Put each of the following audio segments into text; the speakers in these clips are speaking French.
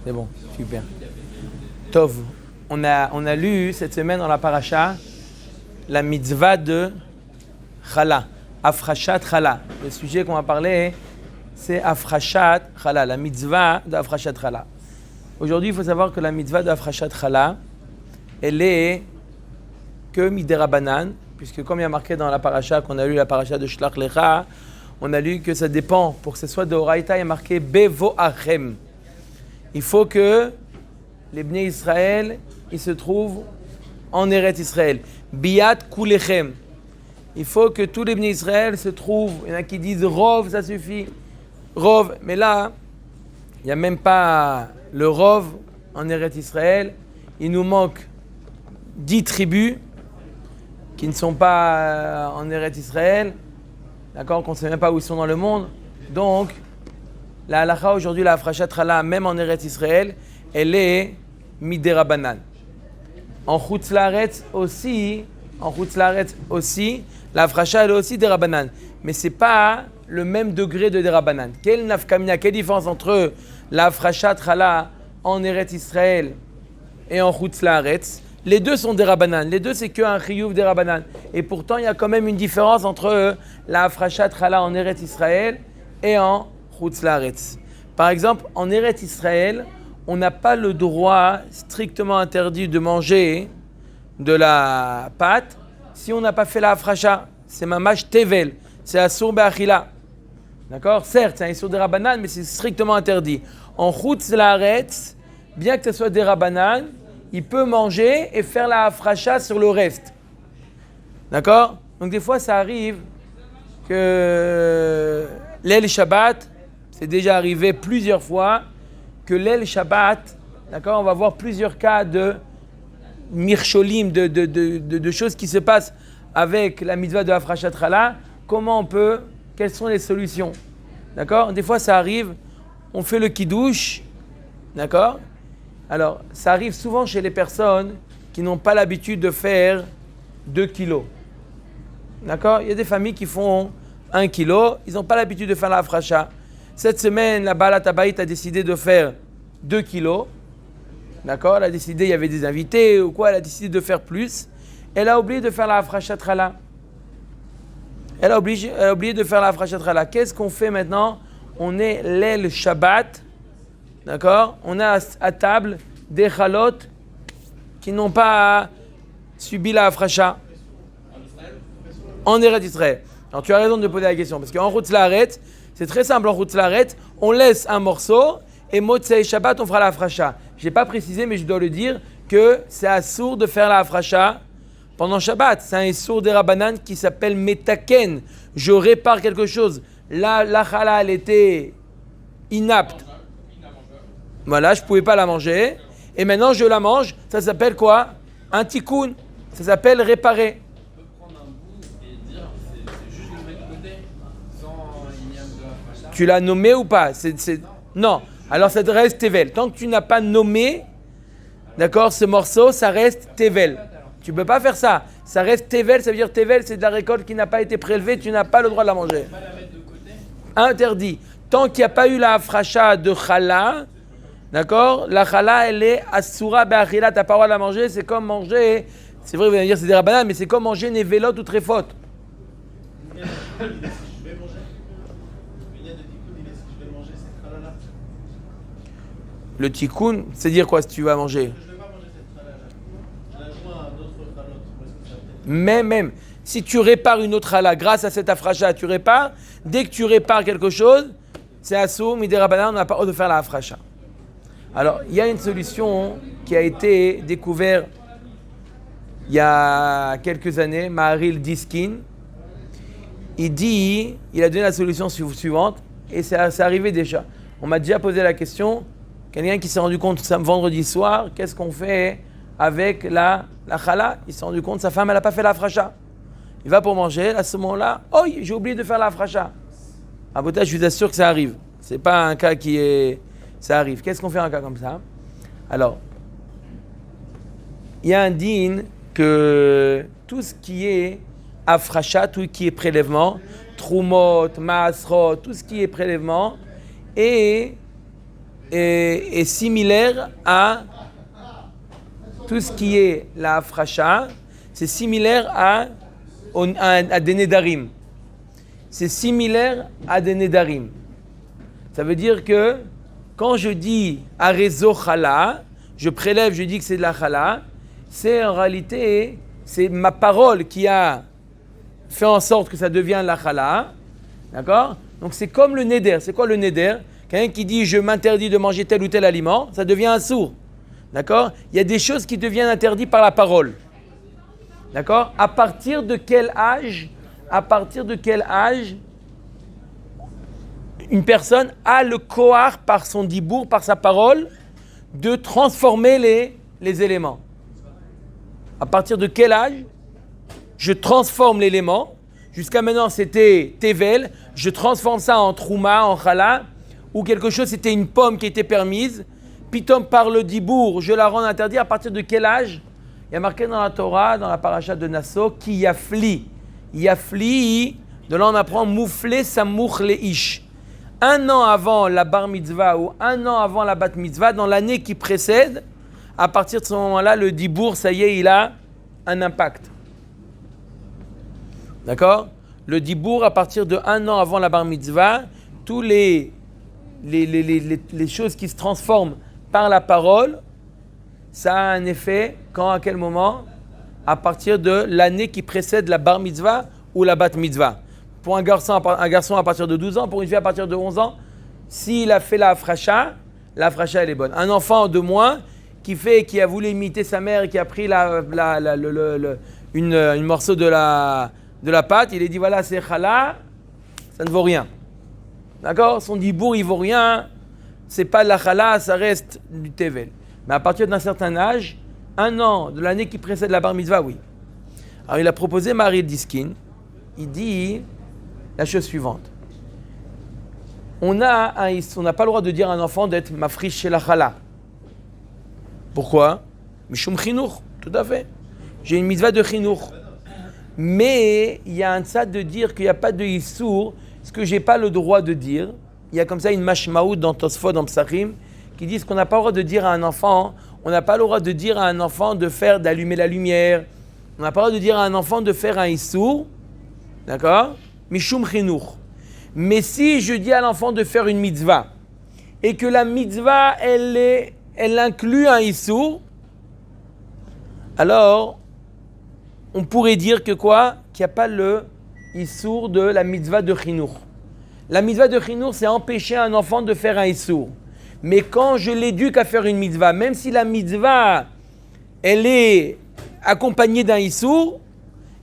C'est bon, super. Tov, on a lu cette semaine dans la paracha la mitzvah de Chala, Afrashat Chala. Le sujet qu'on va parler, c'est Afrashat Chala, la mitzvah d'Afrashat Chala. Aujourd'hui, il faut savoir que la mitzvah d'Afrashat Chala, elle est que midérabanan, puisque comme il y a marqué dans la paracha, qu'on a lu la paracha de Shlach Lecha, on a lu que ça dépend, pour que ce soit de Horaïta, il y a marqué Bevoachem. Il faut que les Bnei Israël, ils se trouvent en Eretz Israël. Biat Kulechem. Il faut que tous les Bnei Israël se trouvent. Il y en a qui disent Rov, ça suffit. Rov. Mais là, il n'y a même pas le Rov en Eretz Israël. Il nous manque 10 tribus qui ne sont pas en Eretz Israël. D'accord, qu'on ne sait même pas où ils sont dans le monde. Donc, la halakha aujourd'hui, la Afrashat Chala, même en Eretz Israël, elle est midérabanan. En Chutz Laaretz aussi, la Afrasha elle est aussi dérabanan. Mais ce n'est pas le même degré de dérabanan. Quelle nafkamina, quelle différence entre la Afrashat Chala en Eretz Israël et en Chutz Laaretz? Les deux sont dérabanan. Les deux, c'est qu'un chiyuv dérabanan. Et pourtant, il y a quand même une différence entre la Afrashat Chala en Eretz Israël et en Chutz Laaretz. Par exemple, en Eretz Israël, on n'a pas le droit strictement interdit de manger de la pâte si on n'a pas fait la Afrasha. C'est mamash tevel, c'est asur be'achila. D'accord? Certes, c'est un asur dérabanan, mais c'est strictement interdit. En Chutz Laaretz, bien que ce soit dérabanan, il peut manger et faire la Afrasha sur le reste. D'accord? Donc des fois, ça arrive que l'El Shabbat, c'est déjà arrivé plusieurs fois, que l'El Shabbat, d'accord, on va voir plusieurs cas de mircholim, de choses qui se passent avec la mitzvah de Afrashat Chala. Comment on peut, quelles sont les solutions? D'accord? Des fois, ça arrive, on fait le kiddush, d'accord? Alors, ça arrive souvent chez les personnes qui n'ont pas l'habitude de faire 2 kilos. D'accord? Il y a des familles qui font 1 kilo, ils n'ont pas l'habitude de faire la Afrasha. Cette semaine, la Baalat Habayit a décidé de faire 2 kilos. D'accord? Elle a décidé, il y avait des invités ou quoi, elle a décidé de faire plus. Elle a oublié de faire la Afrashat Chala. Elle a oublié de faire la Afrashat Chala. Qu'est-ce qu'on fait maintenant? On est l'El Shabbat. D'accord? On a à table des chalot qui n'ont pas subi la Afrasha. En Eretz Israël. Alors tu as raison de poser la question, parce qu'en Chutz Laaretz, c'est très simple, en Chutz Laaretz, on laisse un morceau et Motzei Shabbat, on fera la Afrasha. Je n'ai pas précisé, mais je dois le dire, que c'est assour de faire la Afrasha pendant Shabbat. C'est un assour des Rabbanan qui s'appelle Metaken. Je répare quelque chose. Là, la chala, elle était inapte. Voilà, je ne pouvais pas la manger. Et maintenant, je la mange. Ça s'appelle quoi? Un tikkun. Ça s'appelle réparer. Tu l'as nommé ou pas? Non. Alors ça te reste tevel. Tant que tu n'as pas nommé, d'accord, ce morceau, ça reste tevel. Tu ne peux pas faire ça. Ça reste tevel, ça veut dire tevel, c'est de la récolte qui n'a pas été prélevée, tu n'as pas le droit de la manger. Interdit. Tant qu'il n'y a pas eu la afrasha de chala, d'accord, la chala, elle est asura be'achila, tu n'as pas le droit de la manger, c'est comme manger, c'est vrai, vous allez dire c'est des rabbanan, mais c'est comme manger nevelot ou trefot. Le tikkun, c'est dire quoi si tu vas manger? Je ne vais pas manger cette challah-là. Je la joins à d'autres chalot. Même, si tu répares une autre challah grâce à cette afrasha, tu répares. Dès que tu répares quelque chose, c'est assour, midérabanan, on n'a pas le droit de faire la afrasha. Alors, il y a une solution qui a été découverte il y a quelques années, Maharil Diskin. Il a donné la solution suivante, et c'est arrivé déjà. On m'a déjà posé la question. Quelqu'un qui s'est rendu compte vendredi soir, qu'est-ce qu'on fait avec la chala? Il s'est rendu compte, sa femme, elle n'a pas fait la afrasha. Il va pour manger, à ce moment-là, oh, j'ai oublié de faire la afrasha. À Bota, je vous assure que ça arrive. Ce n'est pas un cas qui est... Ça arrive. Qu'est-ce qu'on fait en cas comme ça? Alors, il y a un din que tout ce qui est afrasha, tout ce qui est prélèvement, trumot, maasrot, tout ce qui est prélèvement, est est similaire à tout ce qui est la afracha, c'est similaire à des nedarim. C'est similaire à des nedarim. Ça veut dire que quand je dis arezo chala, je prélève, je dis que c'est de la chala, c'est en réalité, c'est ma parole qui a fait en sorte que ça devient la chala. D'accord? Donc c'est comme le neder. C'est quoi le neder? Quelqu'un qui dit je m'interdis de manger tel ou tel aliment, ça devient un sourd. D'accord? Il y a des choses qui deviennent interdites par la parole. D'accord? À partir de quel âge une personne a le koar par son dibour, par sa parole, de transformer les éléments? À partir de quel âge je transforme l'élément? Jusqu'à maintenant, c'était tevel, je transforme ça en trouma, en chala, ou quelque chose, c'était une pomme qui était permise. Pitom par le dibour, je la rends interdite. À partir de quel âge? Il y a marqué dans la Torah, dans la paracha de Nasso, qui yafli. Yafli, de là on apprend moufler samouch leish. Un an avant la bar mitzvah ou un an avant la bat mitzvah, dans l'année qui précède, à partir de ce moment-là, le dibour, ça y est, il a un impact. D'accord? Le dibour, à partir de un an avant la bar mitzvah, tous les choses qui se transforment par la parole, ça a un effet quand, à quel moment? À partir de l'année qui précède la bar mitzvah ou la bat mitzvah. Pour un garçon à partir de 12 ans, pour une fille à partir de 11 ans, s'il a fait la afracha elle est bonne. Un enfant de moins qui a voulu imiter sa mère et qui a pris une morceau de la pâte, il a dit voilà c'est chala, ça ne vaut rien. D'accord? Son dibour il vaut rien, c'est pas de la chala, ça reste du tevel. Mais à partir d'un certain âge, un an de l'année qui précède la bar mitzvah, oui. Alors il a proposé Marie Diskin, il dit la chose suivante. On n'a pas le droit de dire à un enfant d'être mafrish chez la chala. Pourquoi? Mishum chinour, tout à fait. J'ai une mitzvah de chinour. Mais il y a un tzad de dire qu'il n'y a pas de issour, ce que je n'ai pas le droit de dire. Il y a comme ça une mashmaout dans Tosfot, dans Psachim, qui disent qu'on n'a pas le droit de dire à un enfant, on n'a pas le droit de dire à un enfant d'allumer la lumière, on n'a pas le droit de dire à un enfant de faire un issour, d'accord? Mishum chinour. Mais si je dis à l'enfant de faire une mitzvah, et que la mitzvah, elle inclut un issour, alors on pourrait dire que quoi? Qu'il n'y a pas le issour de la mitzvah de chinour. La mitzvah de chinour, c'est empêcher un enfant de faire un issour. Mais quand je l'éduque à faire une mitzvah, même si la mitzvah, elle est accompagnée d'un issour,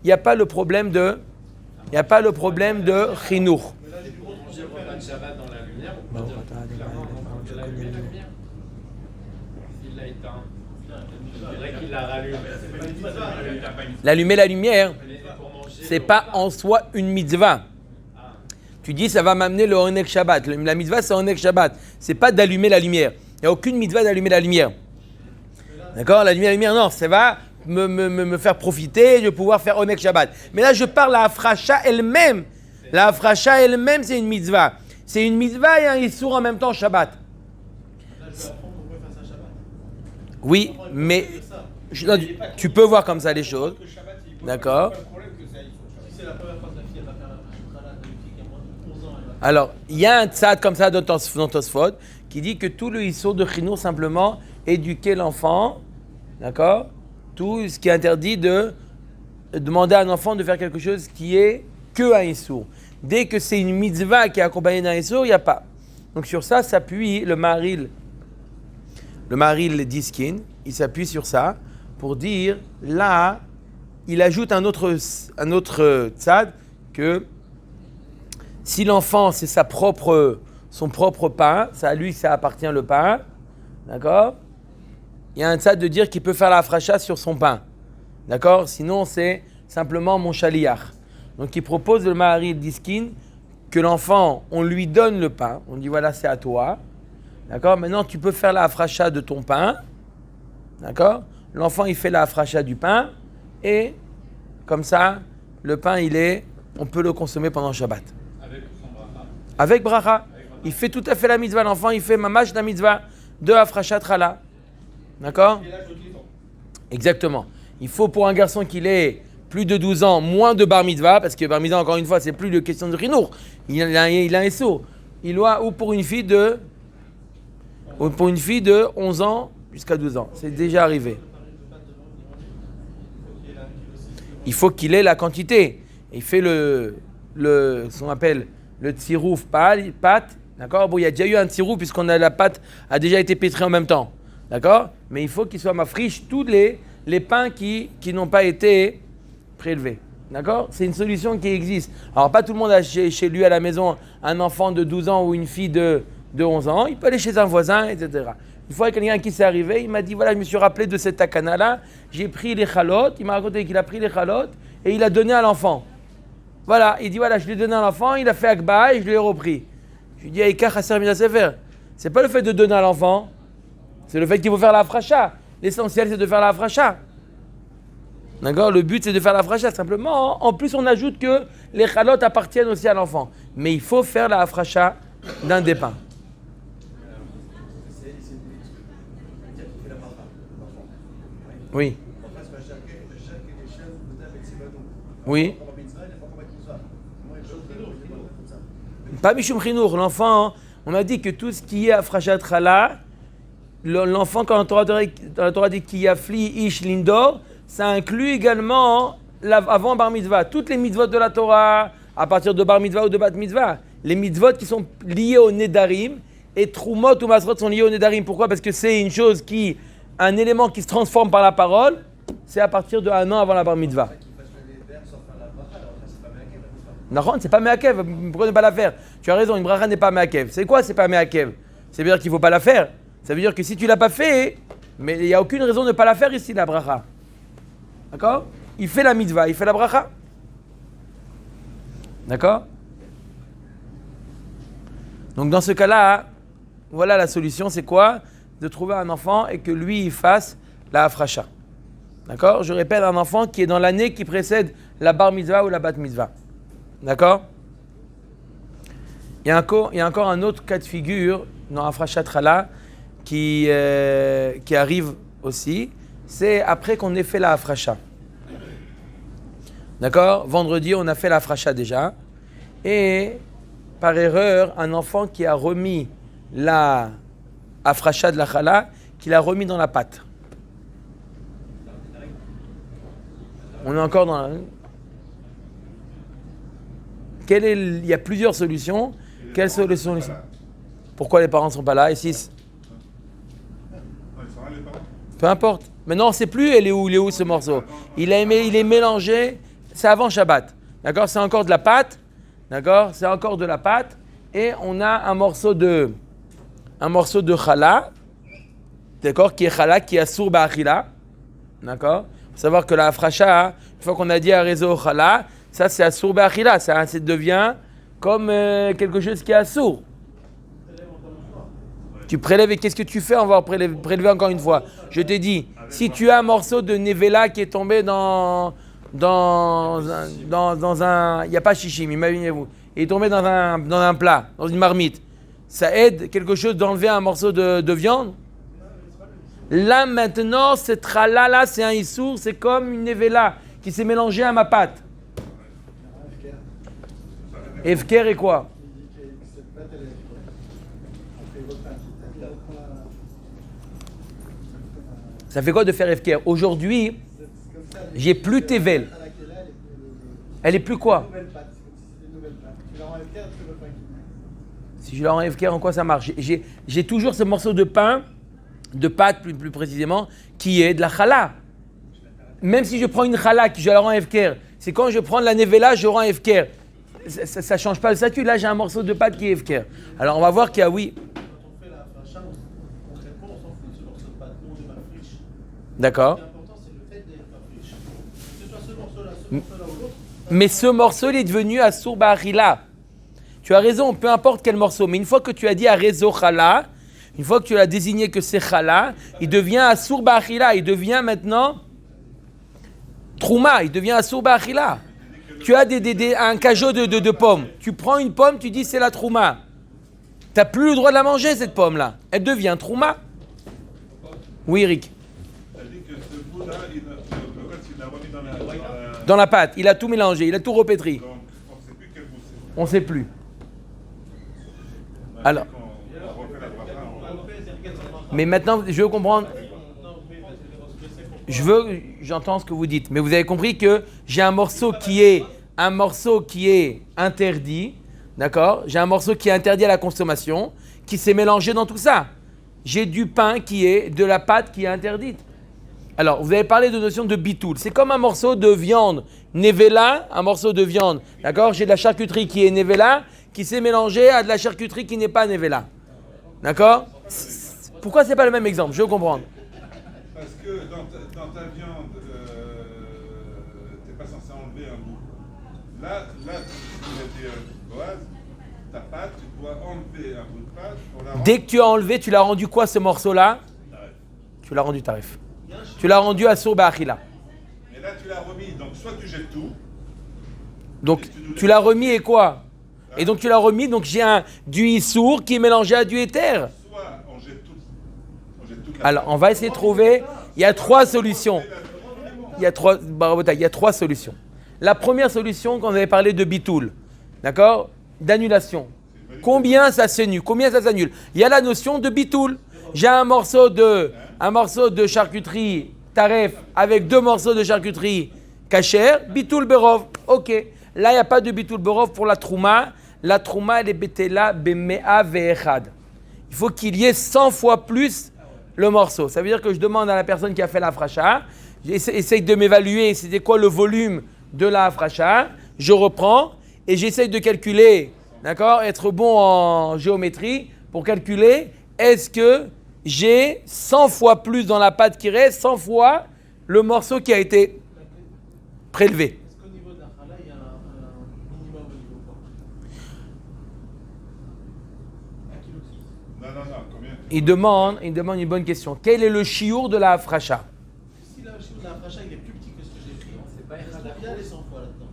il n'y a pas le problème de chinour. Shabbat dans la lumière, on peut dire clairement de la lumière. S'il l'a éteint, je dirais qu'il la rallume. L'allumer la lumière, c'est pas en soi une mitzvah. Tu dis ça va m'amener le Onek Shabbat. La mitzvah c'est Onek Shabbat. C'est pas d'allumer la lumière. Il n'y a aucune mitzvah d'allumer la lumière. D'accord? L'allumer la lumière, non, ça va me faire profiter, je vais pouvoir faire Onek Shabbat. Mais là je parle à la afracha elle-même. La afracha elle-même c'est une mitzvah. C'est une mitzvah et un issour en même temps Shabbat. Oui, mais tu peux voir comme ça les choses. D'accord. Alors, il y a un tzad comme ça dans Tosfot qui dit que tout le issour de chinour simplement éduquer l'enfant, d'accord? Tout ce qui est interdit de demander à un enfant de faire quelque chose qui est que un issour. Dès que c'est une mitzvah qui est accompagnée d'un issour, il n'y a pas. Donc sur ça s'appuie le Maril Diskin, il s'appuie sur ça pour dire, là, il ajoute un autre tzad que si l'enfant c'est son propre pain, ça à lui ça appartient le pain, d'accord? Il y a un tzad de dire qu'il peut faire la afracha sur son pain, d'accord? Sinon c'est simplement mon shaliach. Donc il propose le Maharil Diskin que l'enfant, on lui donne le pain, on dit voilà c'est à toi, d'accord? Maintenant tu peux faire la afracha de ton pain, d'accord? L'enfant il fait la afracha du pain et comme ça le pain on peut le consommer pendant Shabbat. Avec son bracha. Avec bracha. il fait tout à fait la mitzvah. L'enfant, il fait mamash la mitzvah de Afrashat Chala. D'accord? Exactement. Il faut pour un garçon qu'il ait plus de 12 ans, moins de bar mitzvah, parce que bar mitzvah, encore une fois, c'est plus de question de chinour. Il a un SO. Il doit, ou pour une fille de 11 ans jusqu'à 12 ans. C'est déjà arrivé. Il faut qu'il ait la quantité. Il fait ce qu'on appelle le tsirouf pâte. D'accord? Bon, il y a déjà eu un tsirouf puisqu'on a la pâte a déjà été pétrie en même temps. D'accord? Mais il faut qu'il soit mafriche tous les pains qui n'ont pas été prélevés. D'accord? C'est une solution qui existe. Alors, pas tout le monde a chez lui à la maison un enfant de 12 ans ou une fille de 11 ans. Il peut aller chez un voisin, etc. Une fois, quelqu'un qui s'est arrivé, il m'a dit, voilà, je me suis rappelé de cette takana-là, j'ai pris les chalotes, il m'a raconté qu'il a pris les chalotes et il a donné à l'enfant. Voilà, il dit, voilà, je l'ai donné à l'enfant, il a fait akba et je l'ai repris. Je lui dis, Aïka chasser mina sefer. C'est pas le fait de donner à l'enfant, c'est le fait qu'il faut faire la afracha. L'essentiel, c'est de faire la afracha. D'accord? Le but, c'est de faire la afracha. Simplement, en plus, on ajoute que les chalotes appartiennent aussi à l'enfant. Mais il faut faire la afracha d'un des pains. Oui. Oui. Pas Mishum Chinour. L'enfant, on a dit que tout ce qui est Afrashat Chala, l'enfant, quand la Torah dit Kiyafli Ish Lindor, ça inclut également avant Bar Mitzvah. Toutes les mitzvot de la Torah, à partir de Bar Mitzvah ou de Bat Mitzvah. Les mitzvot qui sont liés au Nedarim, et Trumot ou Masrot sont liés au Nedarim. Pourquoi? Parce que c'est une chose un élément qui se transforme par la parole, c'est à partir de 1 an avant la Bar Mitzvah. Non, c'est pas Meakev, pourquoi ne pas la faire? Tu as raison, une bracha n'est pas Meakev. C'est quoi, c'est pas Meakev? Ça veut dire qu'il ne faut pas la faire. Ça veut dire que si tu ne l'as pas fait, mais il n'y a aucune raison de ne pas la faire ici, la bracha. D'accord? Il fait la mitzvah, il fait la bracha. D'accord? Donc dans ce cas-là, voilà la solution, c'est quoi? De trouver un enfant et que lui, il fasse la afracha. D'accord? Je répète, un enfant qui est dans l'année qui précède la bar mitzvah ou la bat mitzvah. D'accord? Il y a encore un autre cas de figure dans Afrashat Chala qui arrive aussi. C'est après qu'on ait fait la afracha. D'accord? Vendredi, on a fait la afracha déjà. Et par erreur, un enfant qui a remis la afracha de la chala, qui l'a remis dans la pâte. On est encore dans la... Il y a plusieurs solutions. Quelles sont les solutions? Pourquoi les parents ne sont pas là? Et 6? Peu importe. Maintenant, on ne sait plus il est où ce morceau. Il est mélangé. C'est avant Shabbat. D'accord? C'est encore de la pâte. D'accord? C'est encore de la pâte. Et on a un morceau de chala. D'accord? Qui est chala, qui est assour ba'achila. D'accord? Il faut savoir que la afracha, une fois qu'on a dit à réseau chala, ça c'est assour ba'achila. Ça devient comme quelque chose qui est assour. Tu prélèves et qu'est-ce que tu fais? On va prélever encore une fois. Je t'ai dit, si tu as un morceau de nevela qui est tombé dans un... Il n'y a pas chichim, imaginez-vous. Il est tombé dans un plat, dans une marmite. Ça aide quelque chose d'enlever un morceau de viande? Là maintenant, cette trala-là, c'est un issour, c'est comme une nevela qui s'est mélangée à ma pâte. Efker et quoi? Ça fait quoi de faire Efker? Aujourd'hui, j'ai plus Tevel. Elle est plus quoi? Si je la rends Efker, en quoi ça marche? J'ai toujours ce morceau de pain, de pâte plus précisément, qui est de la chala. Même si je prends une chala que je la rends Efker, c'est quand je prends de la nevela, je rends Efker. Ça ne change pas le statut. Là, j'ai un morceau de pâte qui est Efker. Alors, on va voir qu'il y a oui. D'accord. Mais ce morceau, il est devenu Assour Ba'achila. Tu as raison, peu importe quel morceau. Mais une fois que tu as dit à Rezo Chala, une fois que tu l'as désigné que c'est Chala, il devient Assour Ba'achila. Il devient maintenant Trouma. Il devient Assour Ba'achila. Tu as un cajot de pommes. Tu prends une pomme, tu dis c'est la Trouma. T'as plus le droit de la manger, cette pomme-là. Elle devient trouma. Oui, Eric. Elle dit que ce bout-là, il l'a remis Dans la pâte, il a tout mélangé, il a tout repétri. Donc, on ne sait plus quel bout c'est. On ne sait plus. Alors. On refait la bracha, Mais maintenant, je veux comprendre. J'entends ce que vous dites, mais vous avez compris que j'ai un morceau qui est interdit, d'accord? J'ai un morceau qui est interdit à la consommation, qui s'est mélangé dans tout ça. J'ai du pain qui est de la pâte qui est interdite. Alors, vous avez parlé de notion de bitoul. C'est comme un morceau de viande nevela, un morceau de viande, d'accord? J'ai de la charcuterie qui est nevela, qui s'est mélangée à de la charcuterie qui n'est pas nevela, d'accord? Pourquoi c'est pas le même exemple? Je veux comprendre. Parce que dans ta viande, tu n'es pas censé enlever un bout. Là tu l'as dit Boaz, ta pâte, tu dois enlever un bout de pâte pour la rendre. Dès que tu as enlevé, tu l'as rendu quoi ce morceau-là? Tu l'as rendu tarif. Tu l'as rendu à Sour Ba'achila. Mais là, tu l'as remis, donc soit tu jettes tout. Donc tu l'as remis et quoi? Et donc tu l'as remis, donc j'ai du issour qui est mélangé à du éther. Soit on jette tout. Alors on va essayer de trouver. Il y a trois solutions. Il y a trois solutions. La première solution, quand on avait parlé de bitoul, d'accord? D'annulation. Combien ça s'annule? Il y a la notion de bitoul. J'ai un morceau de charcuterie taref avec deux morceaux de charcuterie kasher, bitoul berov. Ok. Là, il n'y a pas de bitoul berov pour la trouma. La trouma, elle est betela bemea ve'echad. Il faut qu'il y ait 100 fois plus le morceau. Ça veut dire que je demande à la personne qui a fait la hafracha, j'essaye de m'évaluer c'était quoi le volume de la hafracha, je reprends et j'essaye de calculer, d'accord, être bon en géométrie pour calculer est-ce que j'ai 100 fois plus dans la pâte qui reste, 100 fois le morceau qui a été prélevé. Est-ce qu'au niveau de la challah, il y a un minimum au niveau quoi? 1,6 kg. Non, combien? Il demande une bonne question. Quel est le chiour de la hafracha? Si le chiot de la fracha il est plus petit que ce que j'ai pris, C'est pas il y a les 100 fois là-dedans.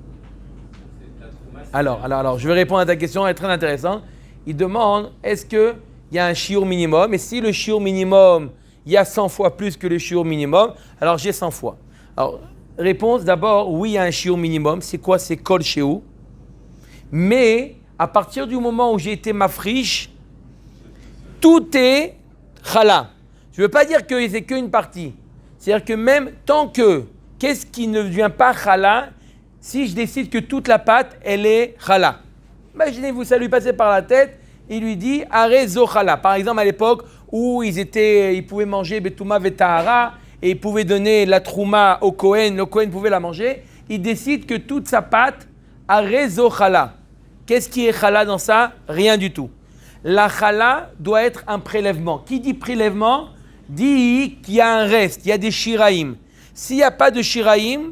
la trouma, Alors, je vais répondre à ta question, elle est très intéressante. Il demande, est-ce qu'il y a un chiour minimum? Et si le chiour minimum, il y a 100 fois plus que le chiour minimum, alors j'ai 100 fois. Alors, réponse d'abord, oui, il y a un chiour minimum. C'est quoi? C'est kol chéou. Mais, à partir du moment où j'ai été mafriche, tout est chala. Je ne veux pas dire que c'est qu'une partie. C'est-à-dire que même tant que, qu'est-ce qui ne devient pas chala, si je décide que toute la pâte, elle est chala. Imaginez-vous, ça lui passait par la tête, il lui dit arezo chala. Par exemple, à l'époque où ils pouvaient manger betouma vetahara et ils pouvaient donner la trouma au Kohen, le Kohen pouvait la manger, il décide que toute sa pâte, arezo chala. Qu'est-ce qui est chala dans ça? Rien du tout. La chala doit être un prélèvement. Qui dit prélèvement dit qu'il y a un reste, il y a des shiraïm. S'il n'y a pas de shiraïm,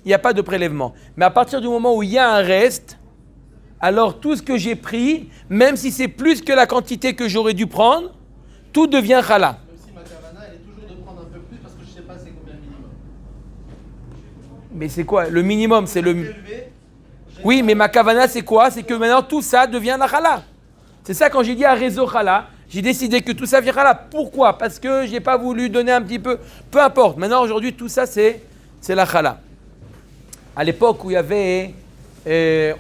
il n'y a pas de prélèvement. Mais à partir du moment où il y a un reste, alors tout ce que j'ai pris, même si c'est plus que la quantité que j'aurais dû prendre, tout devient chala. Même si ma kavana elle est toujours de prendre un peu plus parce que je ne sais pas c'est combien le minimum. Mais c'est quoi? Le minimum, c'est le... Élevé, Oui, mais ma kavana, c'est quoi? C'est que maintenant tout ça devient la chala. C'est ça quand j'ai dit à réseau chala, j'ai décidé que tout ça vient chala. Pourquoi? Parce que je n'ai pas voulu donner un petit peu. Peu importe. Maintenant, aujourd'hui, tout ça, c'est la chala. À l'époque où il y avait,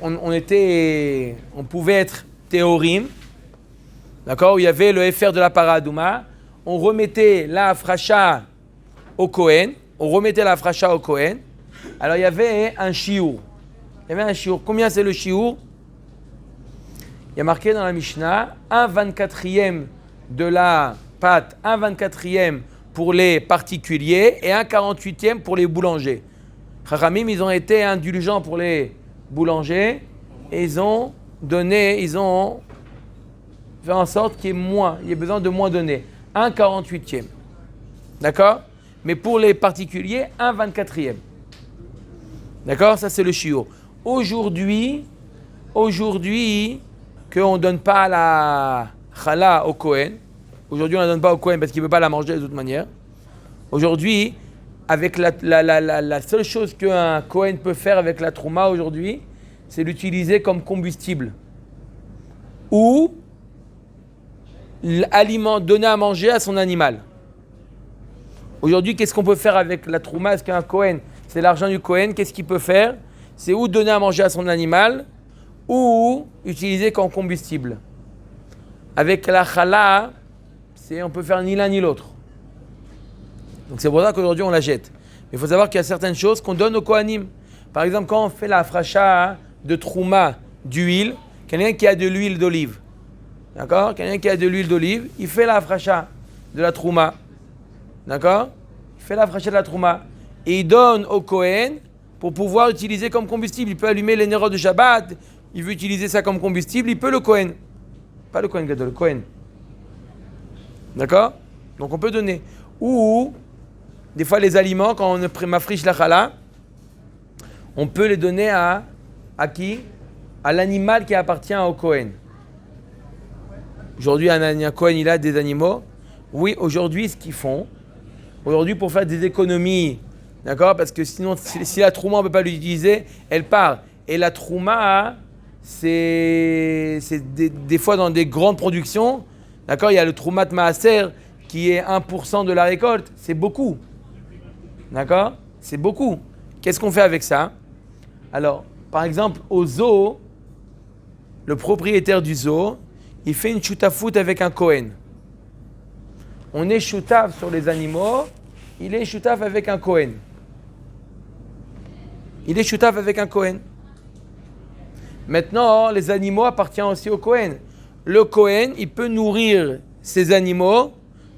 on pouvait être théorim, d'accord, où il y avait le FR de la paradouma, on remettait la hafracha au Kohen, alors il y avait un chiour. Combien c'est le chiour? Il y a marqué dans la Mishnah, 1/24e de la pâte, 1/24e pour les particuliers et 1/48e pour les boulangers. Chachamim, ils ont été indulgents pour les boulangers et ils ont fait en sorte qu'il y ait besoin de moins donner. 1/48e. D'accord? Mais pour les particuliers, 1/24e. D'accord? Ça, c'est le chiot. Aujourd'hui, qu'on ne donne pas la chala au Kohen. Aujourd'hui, on ne la donne pas au Kohen parce qu'il ne peut pas la manger de toute manière. Aujourd'hui, avec la seule chose qu'un Kohen peut faire avec la trouma aujourd'hui, c'est l'utiliser comme combustible. Ou l'aliment donné à manger à son animal. Aujourd'hui, qu'est-ce qu'on peut faire avec la trouma? Est-ce qu'un Kohen, c'est l'argent du Kohen, qu'est-ce qu'il peut faire? C'est ou donner à manger à son animal, ou utiliser comme combustible. Avec la chala, on peut faire ni l'un ni l'autre. Donc c'est pour ça qu'aujourd'hui on la jette. Mais il faut savoir qu'il y a certaines choses qu'on donne aux Kohanim. Par exemple, quand on fait la fracha de trouma d'huile, quelqu'un qui a de l'huile d'olive, d'accord? Quelqu'un qui a de l'huile d'olive, il fait la fracha de la trouma, d'accord? Il fait la fracha de la trouma et il donne au Kohen pour pouvoir utiliser comme combustible. Il peut allumer les nérodes de Shabbat, il veut utiliser ça comme combustible, il peut le Kohen. Pas le Kohen Gadol, le Kohen. D'accord? Donc on peut donner. Ou, des fois les aliments, quand on mafriche la chala, on peut les donner à qui? À l'animal qui appartient au Kohen. Aujourd'hui, un Kohen, il a des animaux. Oui, aujourd'hui, ce qu'ils font, aujourd'hui, pour faire des économies, d'accord? Parce que sinon, si la trouma, on ne peut pas l'utiliser, elle part. Et la trouma, c'est des fois dans des grandes productions, d'accord? Il y a le troumat maaser qui est 1% de la récolte. C'est beaucoup. D'accord? C'est beaucoup. Qu'est-ce qu'on fait avec ça? Alors, par exemple, au zoo, le propriétaire du zoo, il fait une choutafout avec un Kohen. On est choutaf sur les animaux, il est choutaf avec un Kohen. Il est choutaf avec un Kohen. Maintenant, les animaux appartiennent aussi au Kohen. Le Kohen, il peut nourrir ses animaux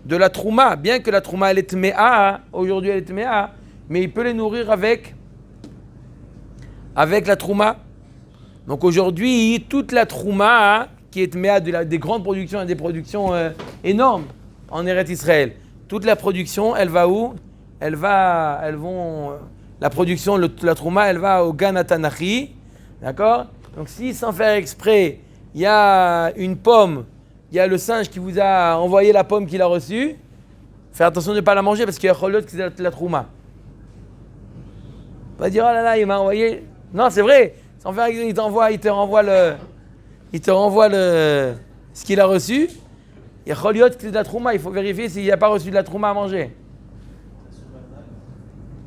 de la trouma, bien que la trouma elle est tméa, aujourd'hui elle est tméa, mais il peut les nourrir avec la trouma. Donc aujourd'hui, toute la trouma qui est tméa des grandes productions et des productions énormes en Eretz Israël, toute la production, elle va où? La production, la trouma, elle va au Gan Atanachi, d'accord? Donc si sans faire exprès, il y a une pomme, il y a le singe qui vous a envoyé la pomme qu'il a reçue, faites attention de ne pas la manger parce qu'il y a cholot qui c'est la trouma. On va dire, oh là là, il m'a envoyé. Non, c'est vrai, sans faire exprès, il te renvoie ce qu'il a reçu. Il y a cholot qui c'est de la trouma, il faut vérifier s'il n'a pas reçu de la trouma à manger.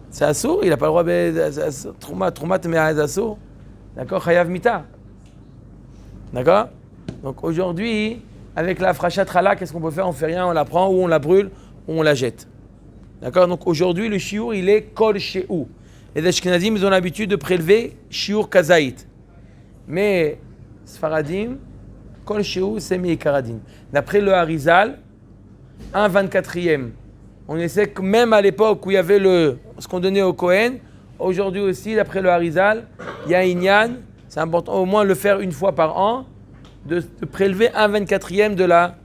C'est assour, il n'a pas le droit de trouma te met à assour. D'accord, chayav mita. D'accord? Donc aujourd'hui, avec la frachat chala, qu'est-ce qu'on peut faire? On fait rien, on la prend ou on la brûle ou on la jette. D'accord? Donc aujourd'hui, le shiur, il est kol she'u. Les Ashkenazim, ils ont l'habitude de prélever shiur kazaït. Mais Sfaradim, kol she'u, c'est meikaradin. D'après le Harizal, 1/24e. On essaie que même à l'époque où il y avait ce qu'on donnait au Kohen, aujourd'hui aussi, d'après le Harizal, il y a Inyan, c'est important au moins le faire une fois par an, de prélever 1/24e de la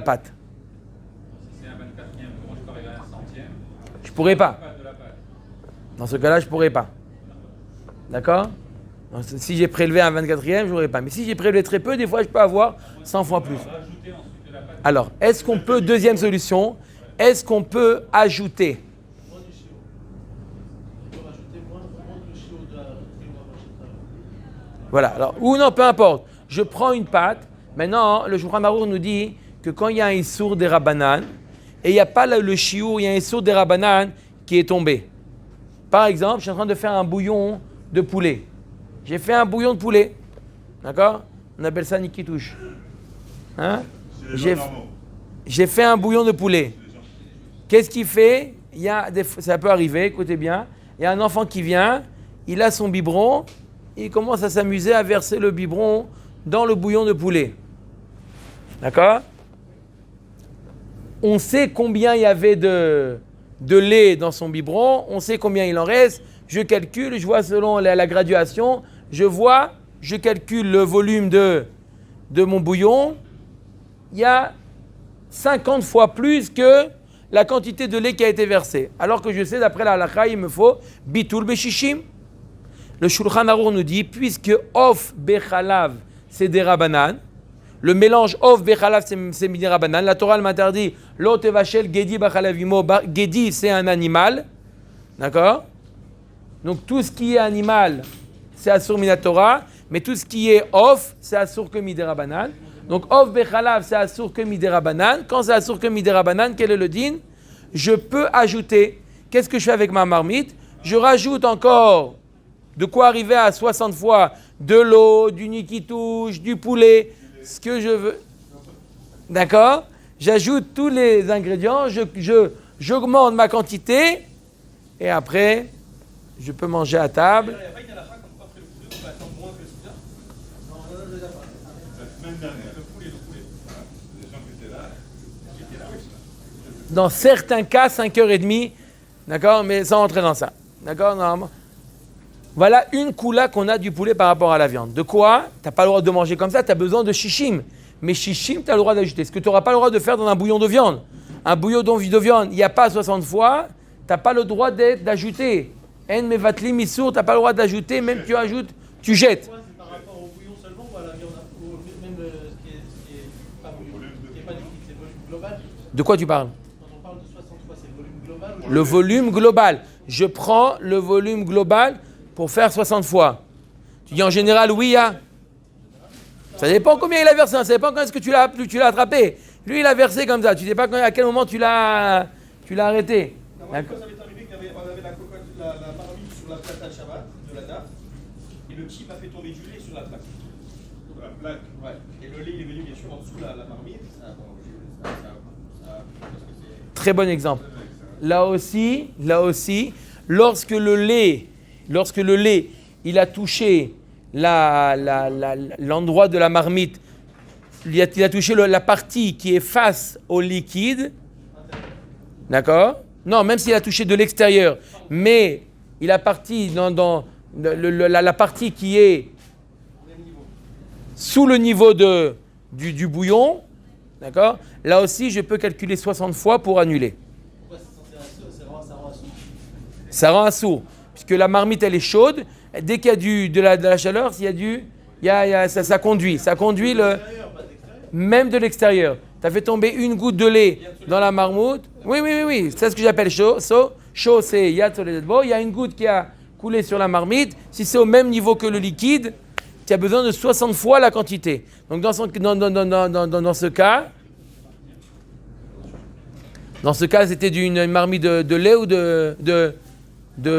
pâte. Si c'est un 24e, comment je peux arriver à un centième? Je pourrais pas. De la pâte. Dans ce cas-là, je pourrais pas. D'accord? Donc, si j'ai prélevé 1/24e, je pourrais pas. Mais si j'ai prélevé très peu, des fois, je peux avoir 100 fois plus. Alors, est-ce qu'on peut, deuxième solution, est-ce qu'on peut ajouter? Voilà, alors, ou non, peu importe. Je prends une pâte. Maintenant, le Shulchan Aruch nous dit que quand il y a un issour des Rabbanan, et il n'y a pas le chiour, il y a un issour des Rabbanan qui est tombé. Par exemple, je suis en train de faire un bouillon de poulet. J'ai fait un bouillon de poulet. D'accord? On appelle ça nikitouche. Hein? J'ai fait un bouillon de poulet. Qu'est-ce qu'il fait? Ça peut arriver, écoutez bien. Il y a un enfant qui vient, il a son biberon, il commence à s'amuser à verser le biberon dans le bouillon de poulet. D'accord? On sait combien il y avait de lait dans son biberon, on sait combien il en reste. Je calcule, je vois selon la graduation, je calcule le volume de mon bouillon. Il y a 50 fois plus que la quantité de lait qui a été versée. Alors que je sais, d'après la halakha, il me faut bitul beshishim. Le Shulchan Aruch nous dit, puisque of bechalav, c'est des rabanan, le mélange of bechalav, c'est des rabanan, la Torah m'interdit, lo tevashel gedi bachalavimo, gedi, c'est un animal, d'accord? Donc tout ce qui est animal, c'est assur mina Torah, mais tout ce qui est off, c'est assur que midera banan. Donc, Ov Bechalav, c'est Assour que Midera Banane. Quand c'est Assour que Midera Banane, quel est le din? Je peux ajouter. Qu'est-ce que je fais avec ma marmite? Je rajoute encore de quoi arriver à 60 fois de l'eau, du nikitouche, du poulet, ce que je veux. D'accord? J'ajoute tous les ingrédients, j'augmente ma quantité et après, je peux manger à table. La semaine dernière, les gens qui étaient là, Dans certains cas, 5h30, d'accord? Mais sans rentrer dans ça. D'accord? Normalement. Voilà une coula qu'on a du poulet par rapport à la viande. De quoi? Tu n'as pas le droit de manger comme ça, tu as besoin de chichim. Mais chichim, tu as le droit d'ajouter. Ce que tu n'auras pas le droit de faire dans un bouillon de viande. Un bouillon de viande, il n'y a pas 60 fois, tu n'as pas le droit d'ajouter. En mevatli missour, tu n'as pas le droit d'ajouter, même tu ajoutes, tu jettes. C'est par rapport au bouillon seulement ou à la viande, ou même ce qui est pas bouillon, qui n'est pas liquide, c'est le volume global. De quoi tu parles? Quand on parle de 60 fois, c'est le volume global ou Le volume global. Je prends le volume global pour faire 60 fois. Tu dis en général, oui, il y a. Ça dépend combien il a versé, ça dépend quand est-ce que tu l'as attrapé. Lui, il a versé comme ça. Tu ne sais pas à quel moment tu l'as arrêté. Moi, ça m'est arrivé qu'on avait la marmite sur la plate à Shabbat de la nappe, et le type a fait tomber du lait sur la plaque. la plaque. Ouais. Et le lait, il est venu bien sûr en dessous la marmite. Très bon exemple. Là aussi, lorsque le lait, il a touché l'endroit de la marmite, il a touché la partie qui est face au liquide, d'accord? Non, même s'il a touché de l'extérieur, mais il a parti dans la partie qui est sous le niveau du bouillon, d'accord? Là aussi, je peux calculer 60 fois pour annuler. Ça rend assourd, puisque la marmite elle est chaude. Dès qu'il y a de la chaleur, ça conduit même de l'extérieur. Tu as fait tomber une goutte de lait dans la marmoute. Oui, c'est ce que j'appelle chaud. Chaud, c'est yad soledetbo. Il y a une goutte qui a coulé sur la marmite. Si c'est au même niveau que le liquide, tu as besoin de 60 fois la quantité. Donc dans ce cas, c'était d'une marmite de lait ou de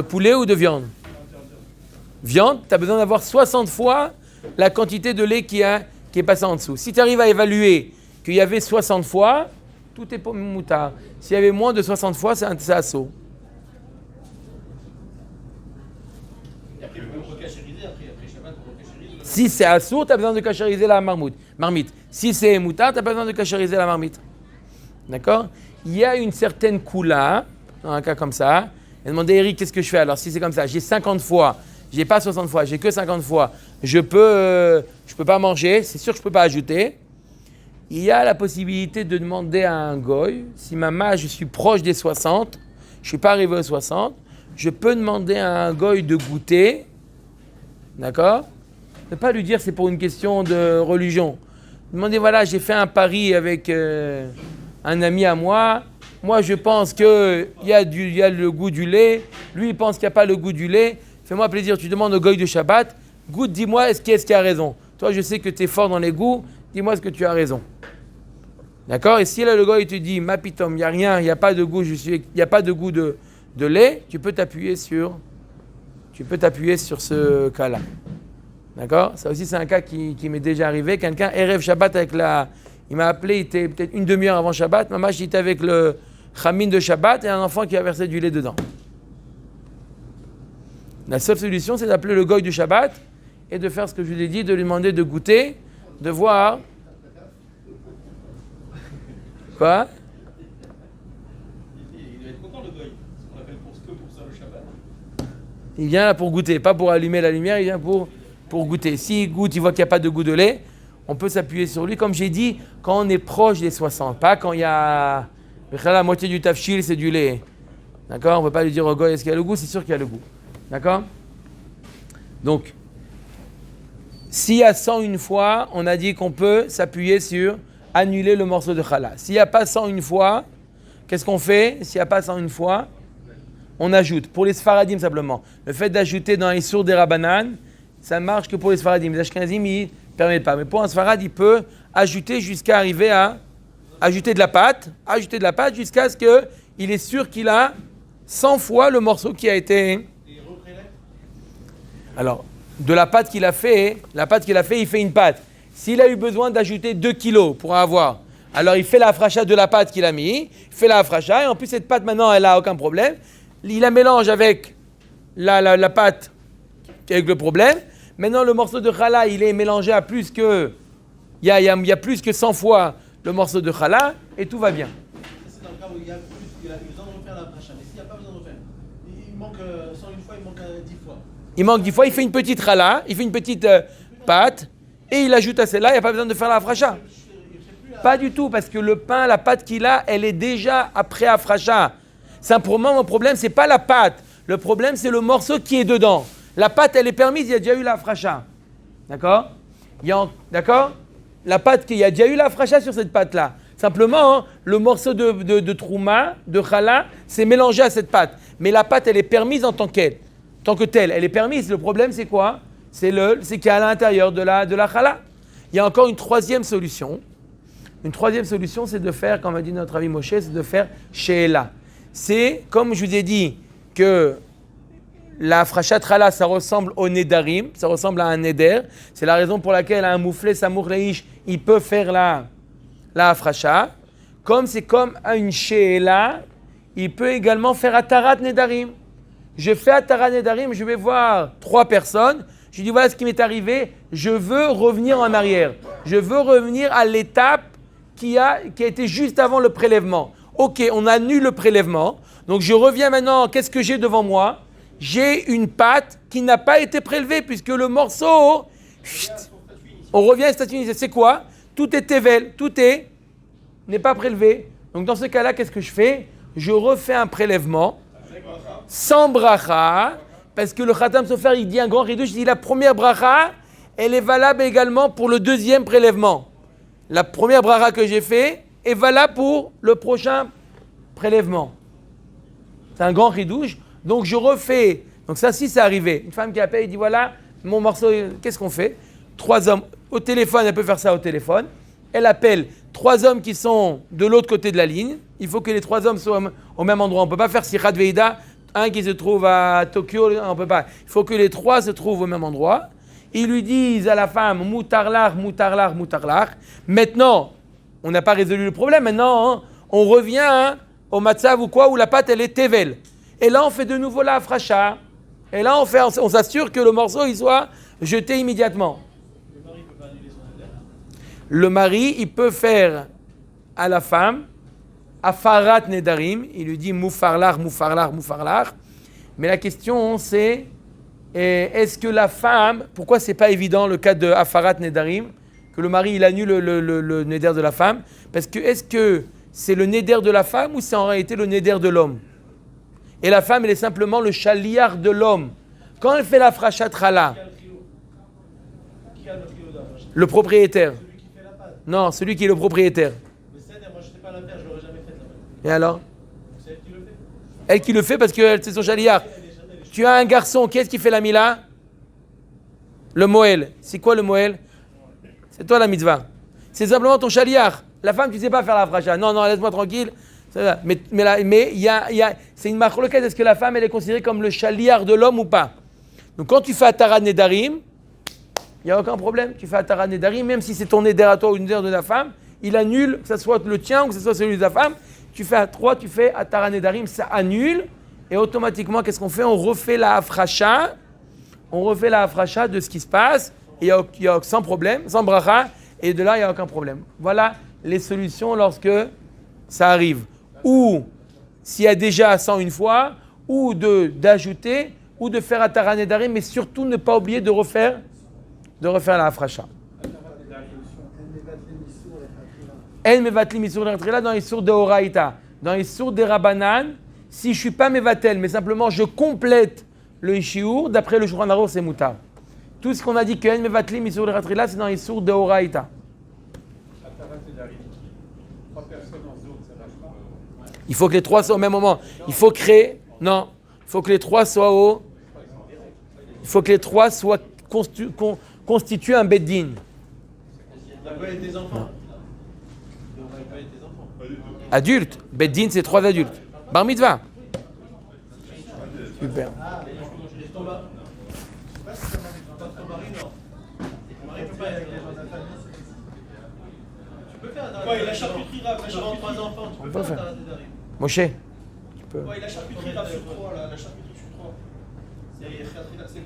poulet ou de viande. Viande, tu as besoin d'avoir 60 fois la quantité de lait qui est passée en dessous. Si tu arrives à évaluer qu'il y avait 60 fois, tout est pour moutard. S'il y avait moins de 60 fois, c'est assaut. Et après, vous pouvez recachériser, après Shabbat, vous recachériser. Si c'est assaut, tu as besoin de cachériser la marmite. Si c'est moutard, tu as besoin de cachériser la marmite. D'accord? Il y a une certaine coula, dans un cas comme ça. Il a demandé, Eric, qu'est-ce que je fais? Alors, si c'est comme ça, j'ai 50 fois, j'ai pas 60 fois, j'ai que 50 fois, je peux pas manger, c'est sûr que je peux pas ajouter. Il y a la possibilité de demander à un goy, si je suis proche des 60, je suis pas arrivé aux 60, je peux demander à un goy de goûter, d'accord? Ne pas lui dire c'est pour une question de religion. Demander, voilà, j'ai fait un pari avec un ami à moi. Moi, je pense qu'il y a le goût du lait. Lui, il pense qu'il n'y a pas le goût du lait. Fais-moi plaisir, tu demandes au goy de Shabbat. Goûte, dis-moi, est-ce qu'il a raison? Toi, je sais que tu es fort dans les goûts. Dis-moi ce que tu as raison. D'accord? Et si là, le goy te dit, ma pitom, il n'y a rien, il n'y a pas de goût, il n'y a pas de goût de lait, tu peux t'appuyer sur ce cas-là. D'accord? Ça aussi, c'est un cas qui m'est déjà arrivé. Quelqu'un, Erev Shabbat il m'a appelé, il était peut-être une demi-heure avant Shabbat. Maman, j'étais avec le chamin de Shabbat et un enfant qui a versé du lait dedans. La seule solution, c'est d'appeler le goy du Shabbat et de faire ce que je lui ai dit, de lui demander de goûter, de voir. Quoi? Il doit être content, le goy. On appelle pour ça le Shabbat. Il vient là pour goûter, pas pour allumer la lumière, il vient pour goûter. S'il goûte, il voit qu'il n'y a pas de goût de lait, on peut s'appuyer sur lui. Comme j'ai dit, quand on est proche des 60, pas quand il y a la moitié du tafshil, c'est du lait. D'accord? On ne peut pas lui dire au goy, est-ce qu'il y a le goût? C'est sûr qu'il y a le goût. D'accord? Donc, s'il y a 101 fois, on a dit qu'on peut s'appuyer sur annuler le morceau de challah. S'il n'y a pas 101 fois, qu'est-ce qu'on fait? S'il n'y a pas 101 fois, on ajoute. Pour les Sfaradim simplement. Le fait d'ajouter dans les sourds des Rabbanan, ça ne marche que pour les Sfaradim. Les Ashkenazim, ils ne permettent pas. Mais pour un Sfarad, il peut ajouter jusqu'à arriver à ajouter de la pâte jusqu'à ce qu'il est sûr qu'il a 100 fois le morceau qui a été... Alors, de la pâte qu'il a fait, il fait une pâte. S'il a eu besoin d'ajouter 2 kilos pour avoir, alors il fait la hafracha de la pâte qu'il a mis, il fait la hafracha, et en plus cette pâte maintenant, elle n'a aucun problème. Il la mélange avec la pâte avec le problème. Maintenant, le morceau de challah, il est mélangé à plus que... Il y a plus que 100 fois le morceau de challah, et tout va bien. C'est dans le cas où il a besoin de refaire la hafracha. Mais s'il n'y a pas besoin de refaire, il manque 101 fois, il manque 10 fois. Il manque 10 fois, il fait une petite challah, il fait une petite pâte, et il ajoute à celle-là, il n'y a pas besoin de faire la hafracha. Pas du tout, parce que le pain, la pâte qu'il a, elle est déjà après hafracha. Simplement, mon problème, c'est pas la pâte. Le problème, c'est le morceau qui est dedans. La pâte, elle est permise, il y a déjà eu la hafracha. D'accord? D'accord? La pâte, il y a déjà eu la hafracha sur cette pâte-là. Simplement, hein, le morceau de trouma, de challah, c'est mélangé à cette pâte. Mais la pâte, elle est permise en tant que telle. Elle est permise. Le problème, c'est quoi? C'est qu'il y a à l'intérieur de la challah. Il y a encore une troisième solution. Une troisième solution, c'est de faire, comme a dit notre ami Moshe, c'est de faire she'ela. C'est, comme je vous ai dit, que la hafrachat challah, ça ressemble au nedarim, ça ressemble à un neder. C'est la raison pour laquelle un mouflé, samour leish, il peut faire la hafracha. Comme c'est comme une she'ela, il peut également faire atarat nedarim. Je fais atarat nedarim, je vais voir 3 personnes. Je dis voilà ce qui m'est arrivé, je veux revenir en arrière. Je veux revenir à l'étape qui a été juste avant le prélèvement. Ok, on annule le prélèvement. Donc je reviens maintenant, qu'est-ce que j'ai devant moi? J'ai une pâte qui n'a pas été prélevée puisque le morceau... on revient à statut initial. C'est quoi? Tout est tevel, n'est pas prélevé. Donc dans ce cas-là, qu'est-ce que je fais? Je refais un prélèvement sans bracha, parce que le Khatam Sofer, il dit un grand ridouche, il dit la première bracha, elle est valable également pour le deuxième prélèvement. La première bracha que j'ai fait est valable pour le prochain prélèvement. C'est un grand ridouche. Donc je refais. Donc ça, si c'est arrivé. Une femme qui appelle, il dit voilà, mon morceau, qu'est-ce qu'on fait? 3 hommes au téléphone, elle peut faire ça au téléphone. Elle appelle 3 hommes qui sont de l'autre côté de la ligne. Il faut que les 3 hommes soient au même endroit. On ne peut pas faire Sichat Veida, un qui se trouve à Tokyo, on ne peut pas. Il faut que les 3 se trouvent au même endroit. Ils lui disent à la femme moutarlar, moutarlar, moutarlar. Maintenant, on n'a pas résolu le problème. Maintenant, on revient au matzav ou quoi, où la pâte elle est tevel. Et là, on fait de nouveau la hafracha. Et là, on s'assure que le morceau il soit jeté immédiatement. Le mari, il peut faire à la femme afarat nedarim. Il lui dit moufarlar, moufarlar, moufarlar. Mais la question, c'est est-ce que la femme, pourquoi c'est pas évident le cas de afarat nedarim, que le mari il annule le neder de la femme? Parce que est-ce que c'est le neder de la femme ou c'est en réalité le neder de l'homme? Et la femme, elle est simplement le chaliar de l'homme. Quand elle fait la frachat challah, le propriétaire. Celui qui fait la pâte. Non, celui qui est le propriétaire. Le seder, moi je ne sais pas la faire, je ne l'aurais jamais faite la pâte. Et alors? C'est elle qui le fait. Elle qui le fait parce que c'est son chaliar. Tu as un garçon, qui est-ce qui fait la mila? Le moël. C'est quoi le moël? C'est toi la mitzvah. C'est simplement ton chaliar. La femme, tu ne sais pas faire la fracha. Non, laisse-moi tranquille. Mais c'est une marloquette. Est-ce que la femme, elle est considérée comme le chaliar de l'homme ou pas? Donc quand tu fais Atarat Nedarim, il n'y a aucun problème. Tu fais Atarat Nedarim, même si c'est ton neder à toi ou une neder de la femme, il annule, que ce soit le tien ou que ce soit celui de la femme. Tu fais à 3, tu fais Atarat Nedarim, ça annule. Et automatiquement, qu'est-ce qu'on fait? On refait la hafracha. On refait la hafracha de ce qui se passe. Et il y a sans problème, sans bracha. Et de là, il n'y a aucun problème. Voilà les solutions lorsque ça arrive. Ou s'il y a déjà 101 fois, ou d'ajouter, ou de faire Atarat Nedarim, mais surtout ne pas oublier de refaire la hafracha. En mevatli misur l'entrée dans les sourds de Horaïta. Dans les sourds des Rabanan, si je ne suis pas mevatel, mais simplement je complète le shiur, d'après le Shulchan Aruch, c'est moutar. Tout ce qu'on a dit que en mevatli misur l'entrée c'est dans les sourds de Horaïta. Il faut que les 3 soient au même moment. Il faut créer. Non. Il faut que les 3 soient au. Il faut que les 3 soient constituent un beddin. pas avec tes enfants. Tu ne pas avec tes enfants. Pas du tout. Adulte. Beddin, c'est 3 adultes. Bar mitzvah. Super. Et ton mari, ton mari, non. Ton mari ne peut pas être avec les gens de la famille. Tu peux faire un Ouais, la charcuterie rave, la Tu as 3 charcuterie. enfants, tu On peux peut faire faire. un d'arriver. Moshe, tu peux. Ouais, la charcuterie rave sur 3, la charcuterie sur 3. C'est